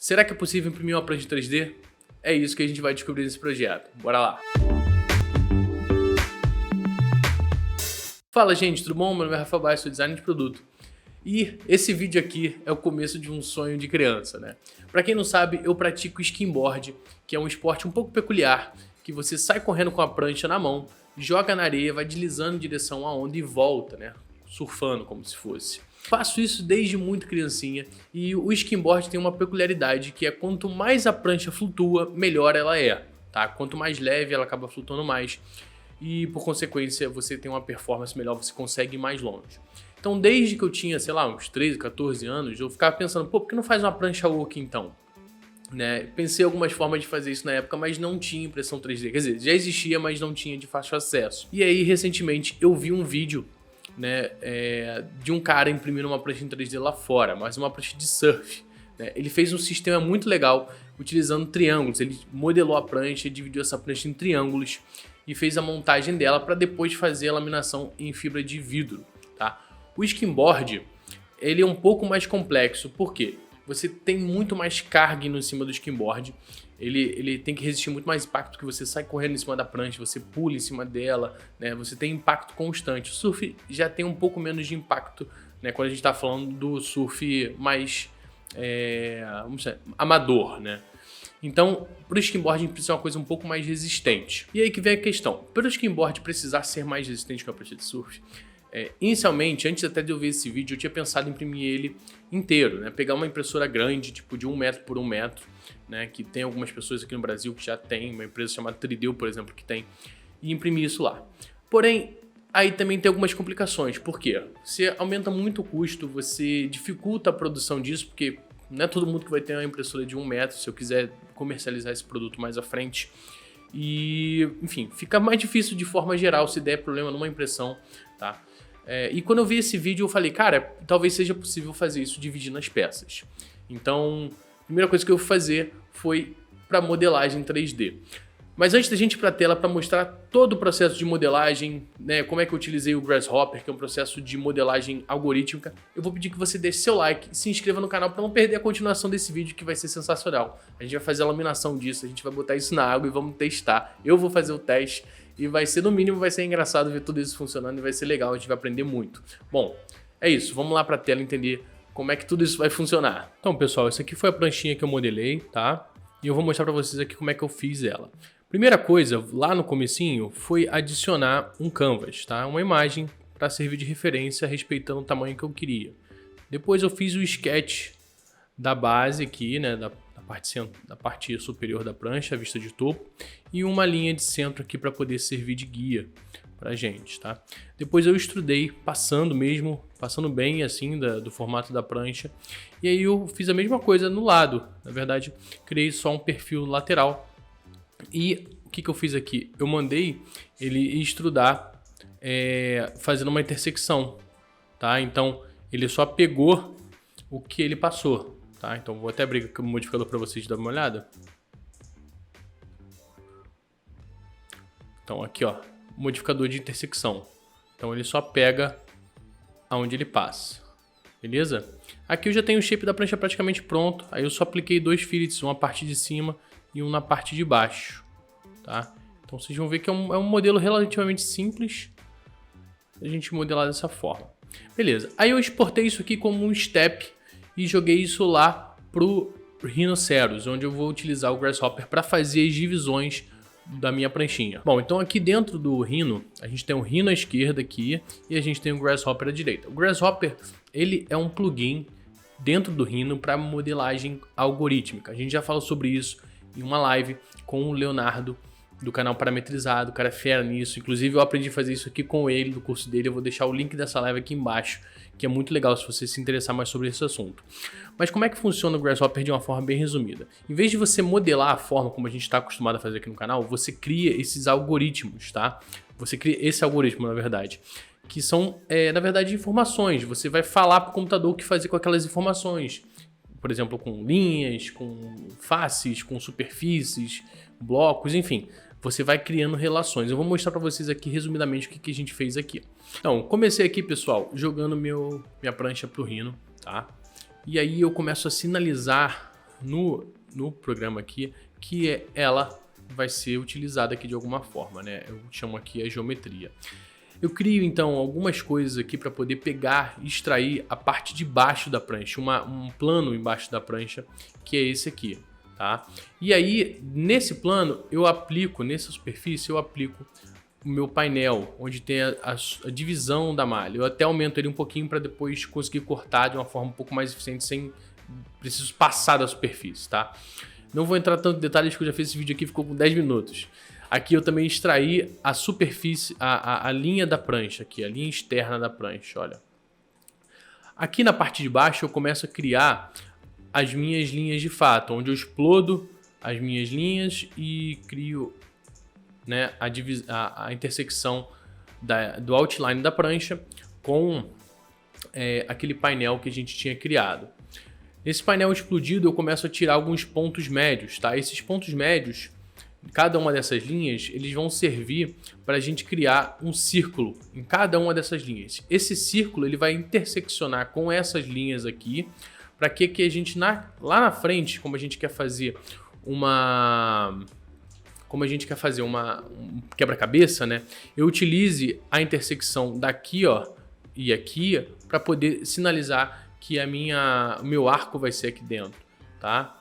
Será que é possível imprimir uma prancha em 3D? É isso que a gente vai descobrir nesse projeto. Bora lá! Fala, gente, tudo bom? Meu nome é Rafael Baez, sou designer de produto. E esse vídeo aqui é o começo de um sonho de criança, né? Pra quem não sabe, eu pratico skimboard, que é um esporte um pouco peculiar, que você sai correndo com a prancha na mão, joga na areia, vai deslizando em direção à onda e volta, né? Surfando como se fosse. Faço isso desde muito criancinha e o skimboard tem uma peculiaridade que é quanto mais a prancha flutua, melhor ela é, tá? Quanto mais leve ela acaba flutuando mais e por consequência você tem uma performance melhor, você consegue ir mais longe. Então desde que eu tinha, sei lá, uns 13, 14 anos, eu ficava pensando, pô, por que não faz uma prancha woke então? Né? Pensei em algumas formas de fazer isso na época, mas não tinha impressão 3D, quer dizer, já existia, mas não tinha de fácil acesso. E aí recentemente eu vi um vídeo, né, de um cara imprimindo uma prancha em 3D lá fora, mas uma prancha de surf. Né? Ele fez um sistema muito legal utilizando triângulos, ele modelou a prancha, dividiu essa prancha em triângulos e fez a montagem dela para depois fazer a laminação em fibra de vidro. Tá? O skimboard ele é um pouco mais complexo, por quê? Você tem muito mais carga em cima do skimboard, ele tem que resistir muito mais impacto, que você sai correndo em cima da prancha, você pula em cima dela, né? Você tem impacto constante. O surf já tem um pouco menos de impacto, né? Quando a gente está falando do surf mais vamos dizer, amador, né? Então, para o skimboard a gente precisa de uma coisa um pouco mais resistente. E aí que vem a questão, para o skimboard precisar ser mais resistente que a prancha de surf, inicialmente, antes até de eu ver esse vídeo, eu tinha pensado em imprimir ele inteiro, né? Pegar uma impressora grande, tipo de 1 metro por 1 metro, né? Que tem algumas pessoas aqui no Brasil que já tem, uma empresa chamada Tridel, por exemplo, que tem, e imprimir isso lá. Porém, aí também tem algumas complicações, por quê? Você aumenta muito o custo, você dificulta a produção disso, porque não é todo mundo que vai ter uma impressora de 1 metro, se eu quiser comercializar esse produto mais à frente. E, enfim, fica mais difícil de forma geral se der problema numa impressão, tá? E quando eu vi esse vídeo eu falei, cara, talvez seja possível fazer isso dividindo as peças. Então, a primeira coisa que eu fui fazer foi para modelagem 3D. Mas antes da gente ir para a tela para mostrar todo o processo de modelagem, né, como é que eu utilizei o Grasshopper, que é um processo de modelagem algorítmica, eu vou pedir que você deixe seu like e se inscreva no canal para não perder a continuação desse vídeo que vai ser sensacional. A gente vai fazer a laminação disso, a gente vai botar isso na água e vamos testar. Eu vou fazer o teste e vai ser, no mínimo, vai ser engraçado ver tudo isso funcionando e vai ser legal, a gente vai aprender muito. Bom, é isso, vamos lá para a tela entender como é que tudo isso vai funcionar. Então, pessoal, essa aqui foi a pranchinha que eu modelei, tá? E eu vou mostrar para vocês aqui como é que eu fiz ela. Primeira coisa, lá no comecinho, foi adicionar um canvas, tá? Uma imagem para servir de referência respeitando o tamanho que eu queria. Depois eu fiz o sketch da base aqui, né? Da parte superior da prancha, a vista de topo, e uma linha de centro aqui para poder servir de guia pra gente, tá? Depois eu extrudei, passando bem assim do formato da prancha, e aí eu fiz a mesma coisa no lado. Na verdade, criei só um perfil lateral. E o que eu fiz aqui? Eu mandei ele extrudar fazendo uma intersecção, tá? Então ele só pegou o que ele passou, tá? Então vou até abrir o modificador para vocês darem uma olhada. Então aqui, ó, modificador de intersecção. Então ele só pega aonde ele passa, beleza? Aqui eu já tenho o shape da prancha praticamente pronto. Aí eu só apliquei 2 fillets, uma parte de cima e um na parte de baixo, tá? Então vocês vão ver que é um modelo relativamente simples a gente modelar dessa forma. Beleza, aí eu exportei isso aqui como um step e joguei isso lá pro Rhinoceros, onde eu vou utilizar o Grasshopper para fazer as divisões da minha pranchinha. Bom, então aqui dentro do Rhino, a gente tem o Rhino à esquerda aqui e a gente tem o Grasshopper à direita. O Grasshopper, ele é um plugin dentro do Rhino para modelagem algorítmica. A gente já falou sobre isso em uma live com o Leonardo do canal Parametrizado, o cara é fera nisso. Inclusive eu aprendi a fazer isso aqui com ele, no curso dele. Eu vou deixar o link dessa live aqui embaixo, que é muito legal se você se interessar mais sobre esse assunto. Mas como é que funciona o Grasshopper de uma forma bem resumida? Em vez de você modelar a forma como a gente está acostumado a fazer aqui no canal, você cria esses algoritmos, tá? Você cria esse algoritmo, na verdade, que são, na verdade, informações. Você vai falar para o computador o que fazer com aquelas informações. Por exemplo, com linhas, com faces, com superfícies, blocos, enfim. Você vai criando relações. Eu vou mostrar para vocês aqui, resumidamente, o que a gente fez aqui. Então, comecei aqui, pessoal, jogando minha prancha pro Rhino, tá? E aí eu começo a sinalizar no programa aqui que ela vai ser utilizada aqui de alguma forma, né? Eu chamo aqui a geometria. Eu crio então algumas coisas aqui para poder pegar e extrair a parte de baixo da prancha, um plano embaixo da prancha, que é esse aqui, tá? E aí, nesse plano, nessa superfície, eu aplico o meu painel, onde tem a divisão da malha. Eu até aumento ele um pouquinho para depois conseguir cortar de uma forma um pouco mais eficiente, sem preciso passar da superfície, tá? Não vou entrar tanto em detalhes, que eu já fiz esse vídeo aqui, ficou com 10 minutos. Aqui eu também extraí a superfície, a linha da prancha aqui, a linha externa da prancha, olha. Aqui na parte de baixo eu começo a criar as minhas linhas de fato, onde eu explodo as minhas linhas e crio, né, a intersecção do outline da prancha com aquele painel que a gente tinha criado. Nesse painel explodido eu começo a tirar alguns pontos médios, tá? Esses pontos médios, cada uma dessas linhas, eles vão servir para a gente criar um círculo em cada uma dessas linhas. Esse círculo ele vai interseccionar com essas linhas aqui, para que a gente lá na frente, como a gente quer fazer um quebra-cabeça, né? Eu utilize a intersecção daqui, ó, e aqui para poder sinalizar que o meu arco vai ser aqui dentro, tá?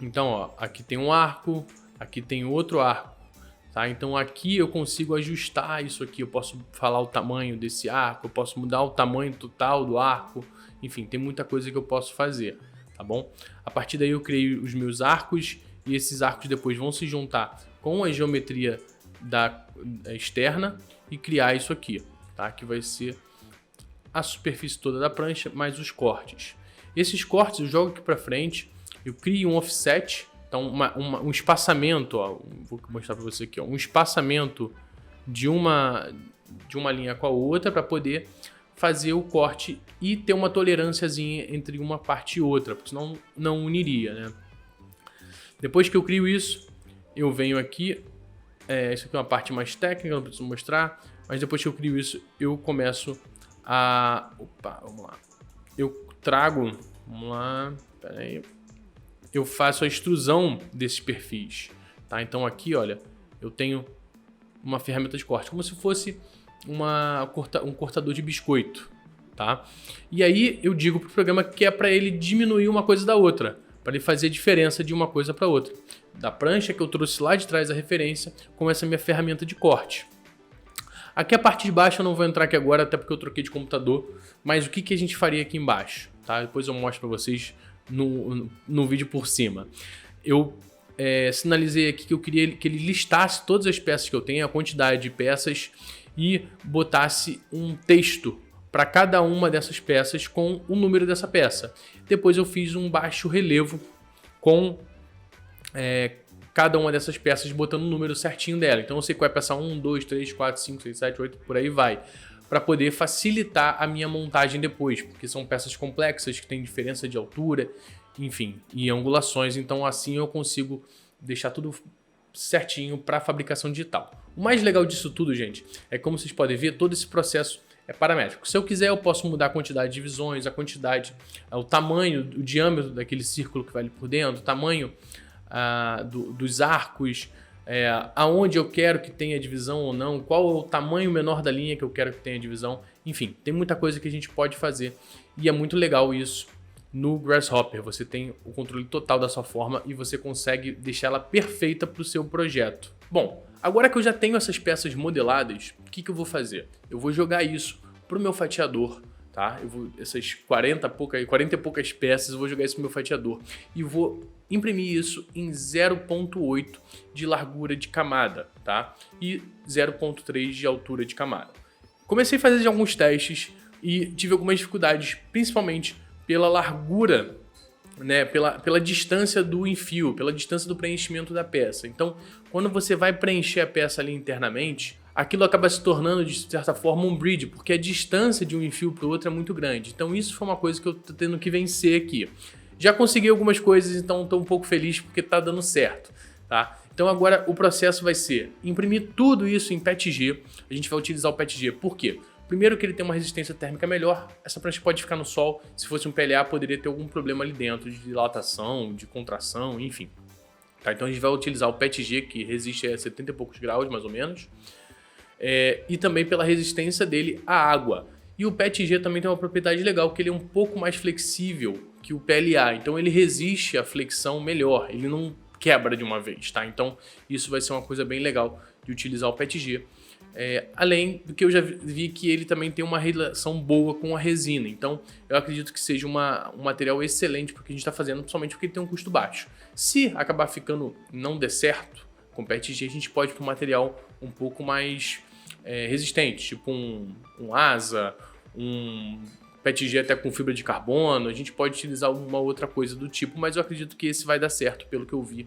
Então, ó, aqui tem um arco, aqui tem outro arco, tá? Então aqui eu consigo ajustar isso aqui, eu posso falar o tamanho desse arco, eu posso mudar o tamanho total do arco, enfim, tem muita coisa que eu posso fazer, tá bom? A partir daí eu criei os meus arcos e esses arcos depois vão se juntar com a geometria da externa e criar isso aqui, tá? Que vai ser a superfície toda da prancha, mais os cortes. Esses cortes eu jogo aqui para frente, eu crio um offset, então um espaçamento, ó, vou mostrar para você aqui, ó, um espaçamento de uma linha com a outra para poder fazer o corte e ter uma tolerânciazinha entre uma parte e outra, porque senão não uniria, né? Depois que eu crio isso, eu venho aqui, isso aqui é uma parte mais técnica, não preciso mostrar, mas depois que eu crio isso, eu começo vamos lá. Eu trago, vamos lá, peraí. Eu faço a extrusão desses perfis, tá? Então aqui, olha, eu tenho uma ferramenta de corte, como se fosse um cortador de biscoito, tá? E aí eu digo pro programa que é para ele diminuir uma coisa da outra, para ele fazer a diferença de uma coisa para outra. Da prancha que eu trouxe lá de trás a referência, com essa minha ferramenta de corte. Aqui a parte de baixo eu não vou entrar aqui agora, até porque eu troquei de computador, mas o que a gente faria aqui embaixo, tá? Depois eu mostro para vocês no vídeo por cima. Eu sinalizei aqui que eu queria que ele listasse todas as peças que eu tenho, a quantidade de peças, e botasse um texto para cada uma dessas peças com o número dessa peça. Depois eu fiz um baixo relevo com cada uma dessas peças botando o número certinho dela. Então eu sei qual é a peça 1, 2, 3, 4, 5, 6, 7, 8, por aí vai. Para poder facilitar a minha montagem depois, porque são peças complexas que têm diferença de altura, enfim, e angulações. Então assim eu consigo deixar tudo certinho para a fabricação digital. O mais legal disso tudo, gente, é que, como vocês podem ver, todo esse processo é paramétrico. Se eu quiser, eu posso mudar a quantidade de divisões, a quantidade, o tamanho, o diâmetro daquele círculo que vai ali por dentro, o tamanho dos arcos, aonde eu quero que tenha divisão ou não, qual é o tamanho menor da linha que eu quero que tenha divisão. Enfim, tem muita coisa que a gente pode fazer e é muito legal isso. No Grasshopper você tem o controle total da sua forma e você consegue deixar ela perfeita para o seu projeto. Bom, agora que eu já tenho essas peças modeladas, o que eu vou fazer? Eu vou jogar isso para o meu fatiador, tá? Essas 40 e poucas peças, eu vou jogar isso no meu fatiador e vou imprimir isso em 0.8 de largura de camada, tá? E 0.3 de altura de camada. Comecei a fazer alguns testes e tive algumas dificuldades, principalmente pela largura, né? Pela distância do enfio, pela distância do preenchimento da peça. Então, quando você vai preencher a peça ali internamente, aquilo acaba se tornando, de certa forma, um bridge, porque a distância de um enfio para o outro é muito grande. Então isso foi uma coisa que eu tô tendo que vencer aqui. Já consegui algumas coisas, então estou um pouco feliz porque tá dando certo, tá? Então agora o processo vai ser imprimir tudo isso em PETG. A gente vai utilizar o PETG, por quê? Primeiro que ele tem uma resistência térmica melhor, essa prancha pode ficar no sol, se fosse um PLA poderia ter algum problema ali dentro, de dilatação, de contração, enfim. Tá, então a gente vai utilizar o PETG, que resiste a 70 e poucos graus, mais ou menos, e também pela resistência dele à água. E o PETG também tem uma propriedade legal, que ele é um pouco mais flexível que o PLA, então ele resiste à flexão melhor, ele não quebra de uma vez, tá? Então isso vai ser uma coisa bem legal de utilizar o PETG. Além do que eu já vi que ele também tem uma relação boa com a resina, então eu acredito que seja um material excelente porque a gente está fazendo, principalmente porque ele tem um custo baixo. Se acabar ficando não der certo com o PETG, a gente pode ir para um material um pouco mais resistente, tipo um ASA, um PETG até com fibra de carbono, a gente pode utilizar alguma outra coisa do tipo, mas eu acredito que esse vai dar certo, pelo que eu vi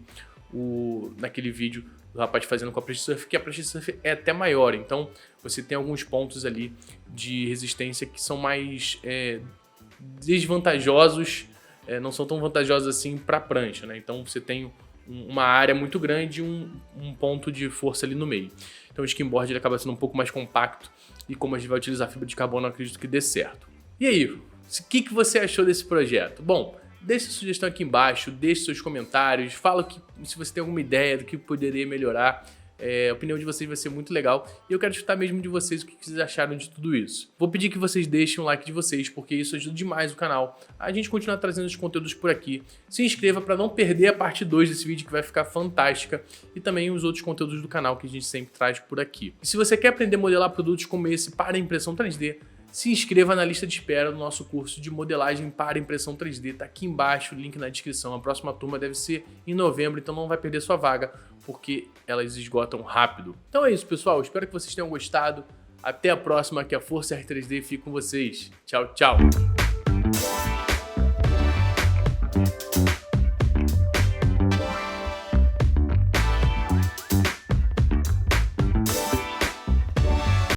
naquele vídeo do rapaz fazendo com a prancha surf, que a prancha surf é até maior, então você tem alguns pontos ali de resistência que são mais desvantajosos, não são tão vantajosos assim para a prancha, né? Então você tem uma área muito grande e um ponto de força ali no meio. Então o skimboard ele acaba sendo um pouco mais compacto e como a gente vai utilizar fibra de carbono, eu acredito que dê certo. E aí, o que você achou desse projeto? Bom, deixe sua sugestão aqui embaixo, deixe seus comentários, fala se você tem alguma ideia do que poderia melhorar. A opinião de vocês vai ser muito legal e eu quero escutar mesmo de vocês o que vocês acharam de tudo isso. Vou pedir que vocês deixem um like de vocês, porque isso ajuda demais o canal a gente continuar trazendo os conteúdos por aqui. Se inscreva para não perder a parte 2 desse vídeo, que vai ficar fantástica, e também os outros conteúdos do canal que a gente sempre traz por aqui. E se você quer aprender a modelar produtos como esse para impressão 3D, se inscreva na lista de espera do nosso curso de modelagem para impressão 3D. Tá aqui embaixo, o link na descrição. A próxima turma deve ser em novembro, então não vai perder sua vaga, porque elas esgotam rápido. Então é isso, pessoal. Espero que vocês tenham gostado. Até a próxima, que a Força R3D fique com vocês. Tchau, tchau!